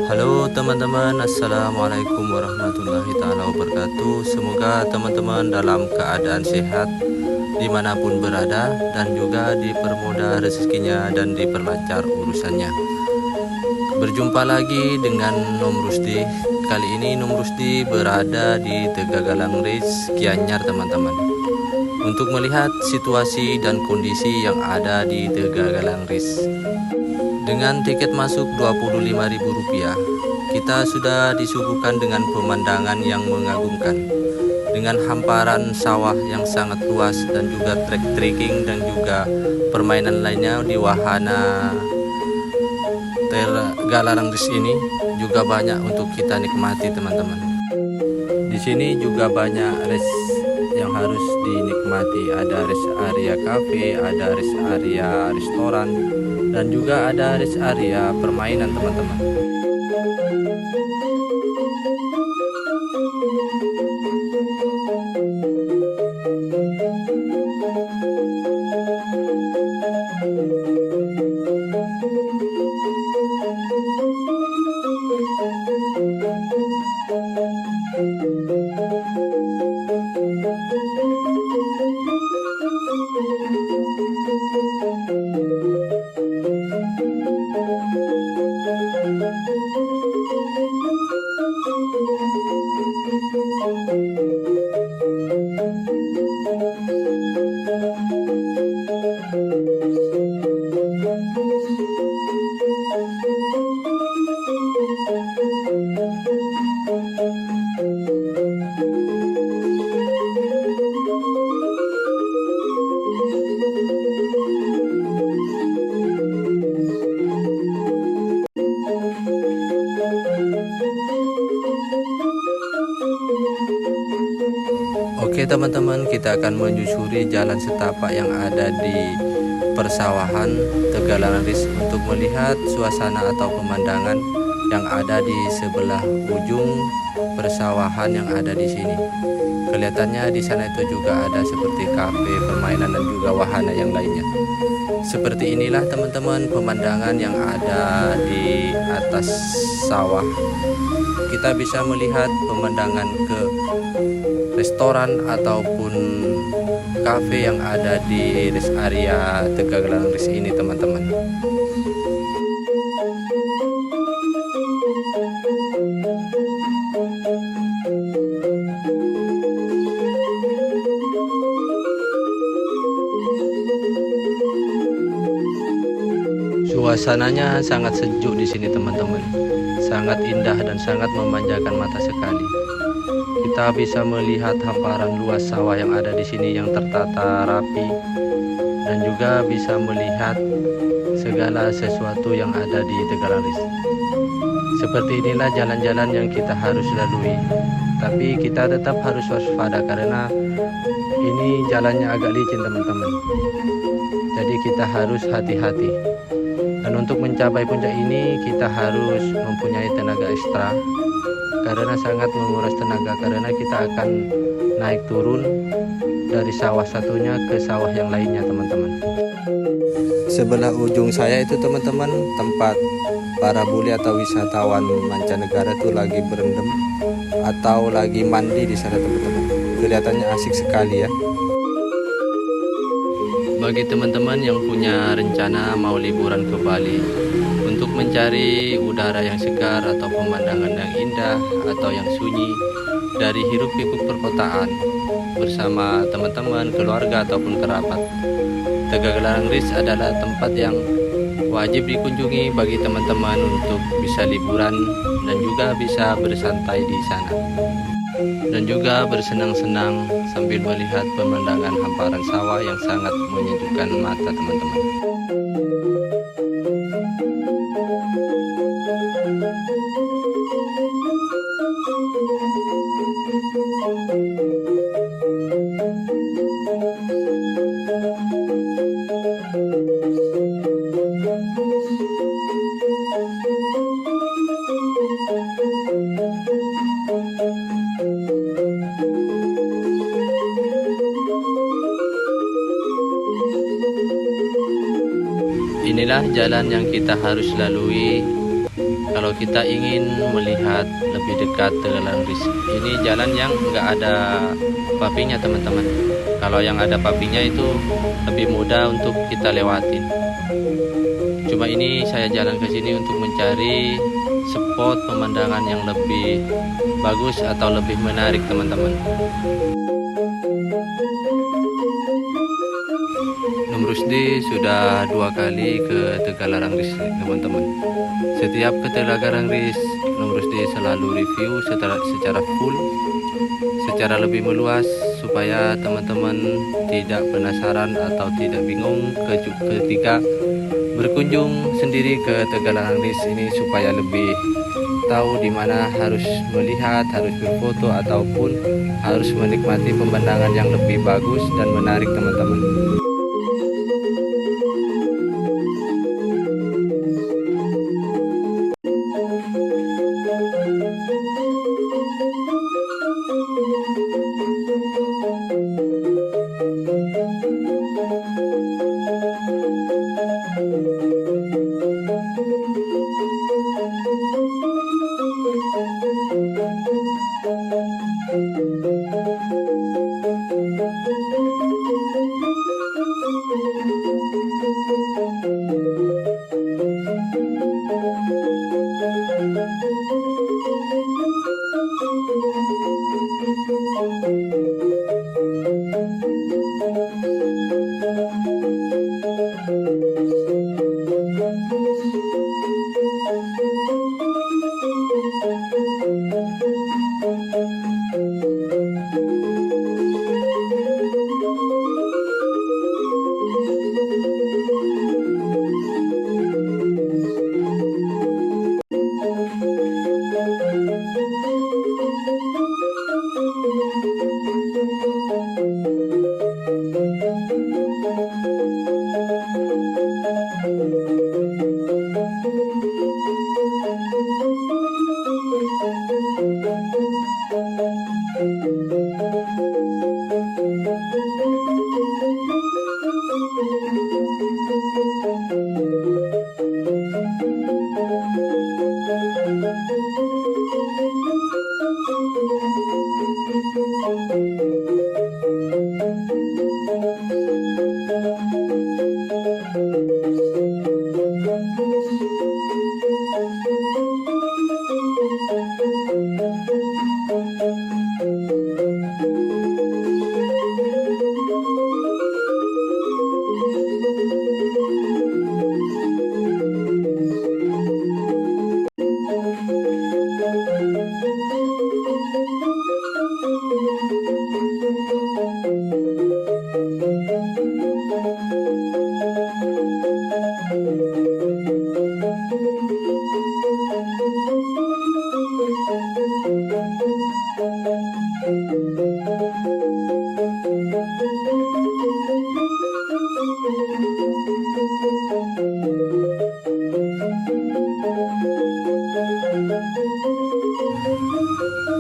Halo teman-teman, assalamualaikum warahmatullahi taala wabarakatuh. Semoga teman-teman dalam keadaan sehat dimanapun berada, dan juga dipermudah rezekinya dan diperlancar urusannya. Berjumpa lagi dengan Nom Rusdi. Kali ini Nom Rusdi berada di Tegagalang Ris, Gianyar teman-teman, untuk melihat situasi dan kondisi yang ada di Tegagalang Ris. Dengan tiket masuk Rp25.000, kita sudah disuguhkan dengan pemandangan yang mengagumkan, dengan hamparan sawah yang sangat luas, dan juga trek trekking dan juga permainan lainnya di wahana Tegagalang Ris ini juga banyak untuk kita nikmati teman-teman. Di sini juga banyak res yang harus dinikmati. Ada rest area cafe, ada rest area restoran, dan juga ada rest area permainan teman-teman. Oke teman-teman, kita akan menyusuri jalan setapak yang ada di persawahan Tegagalang Ris untuk melihat suasana atau pemandangan yang ada di sebelah ujung persawahan yang ada di sini. Kelihatannya di sana itu juga ada seperti kafe, permainan, dan juga wahana yang lainnya. Seperti inilah teman-teman pemandangan yang ada di atas sawah. Kita bisa melihat pemandangan ke restoran ataupun kafe yang ada di rest area Tegagalang Ris ini teman-teman. Suasananya sangat sejuk di sini teman-teman, sangat indah dan sangat memanjakan mata sekali. Kita bisa melihat hamparan luas sawah yang ada di sini yang tertata rapi, dan juga bisa melihat segala sesuatu yang ada di Tegagalang Ris. Seperti inilah jalan-jalan yang kita harus lalui, tapi kita tetap harus waspada karena ini jalannya agak licin teman-teman. Jadi kita harus hati-hati. Dan untuk mencapai puncak ini kita harus mempunyai tenaga ekstra, karena sangat menguras tenaga, karena kita akan naik turun dari sawah satunya ke sawah yang lainnya teman-teman. Sebelah ujung saya itu teman-teman tempat para bule atau wisatawan mancanegara itu lagi berendam atau lagi mandi di sana teman-teman. Kelihatannya asik sekali ya. Bagi teman-teman yang punya rencana mau liburan ke Bali untuk mencari udara yang segar atau pemandangan yang indah atau yang sunyi dari hiruk pikuk perkotaan bersama teman-teman, keluarga ataupun kerabat, Tegagalang Ris adalah tempat yang wajib dikunjungi bagi teman-teman untuk bisa liburan dan juga bisa bersantai di sana, dan juga bersenang-senang sambil melihat pemandangan hamparan sawah yang sangat menyejukkan mata teman-teman. Inilah jalan yang kita harus lalui Kalau kita ingin melihat lebih dekat Tegalan Ris, ini jalan yang nggak ada papinya teman-teman. Kalau yang ada papinya itu lebih mudah untuk kita lewatin. Cuma ini saya jalan ke sini untuk mencari spot pemandangan yang lebih bagus atau lebih menarik teman-teman. Nom Rusdi sudah 2 kali ke Tegalarang Ris teman-teman. Setiap ke Tegalarang Ris, Nom Rusdi selalu review secara full, secara lebih meluas, supaya teman-teman tidak penasaran atau tidak bingung ketika berkunjung sendiri ke Tegalarang Ris ini, supaya lebih tahu di mana harus melihat, harus berfoto, ataupun harus menikmati pemandangan yang lebih bagus dan menarik teman-teman.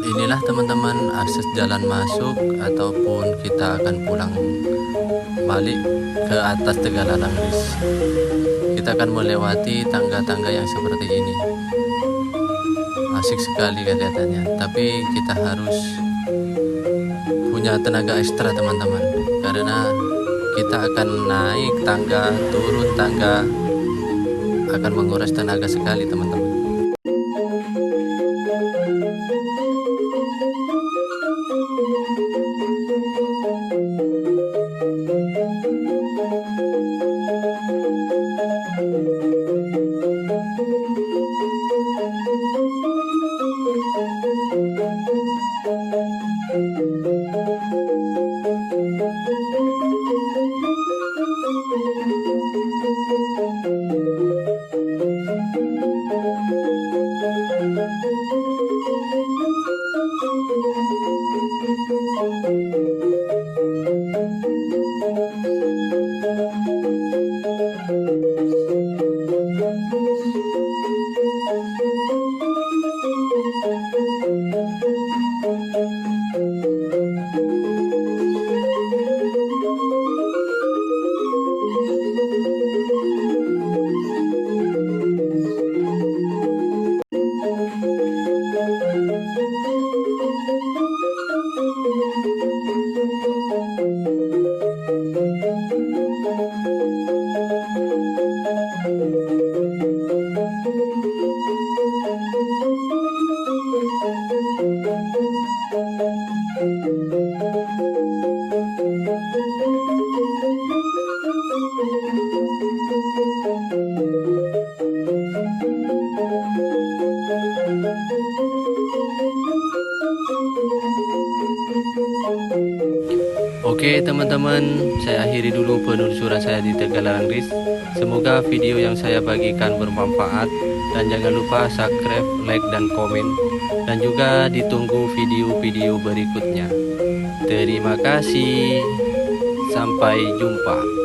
Inilah teman-teman akses jalan masuk ataupun kita akan pulang balik ke atas Tegalarang Ris. Kita akan melewati tangga-tangga yang seperti ini. Asik sekali kelihatannya, tapi kita harus punya tenaga ekstra teman-teman, karena kita akan naik tangga, turun tangga, akan menguras tenaga sekali teman-teman. Oke teman-teman, saya akhiri dulu penelusuran saya di Tegalan Ris. Semoga video yang saya bagikan bermanfaat, dan jangan lupa subscribe, like, dan komen, dan juga ditunggu video-video berikutnya. Terima kasih, sampai jumpa.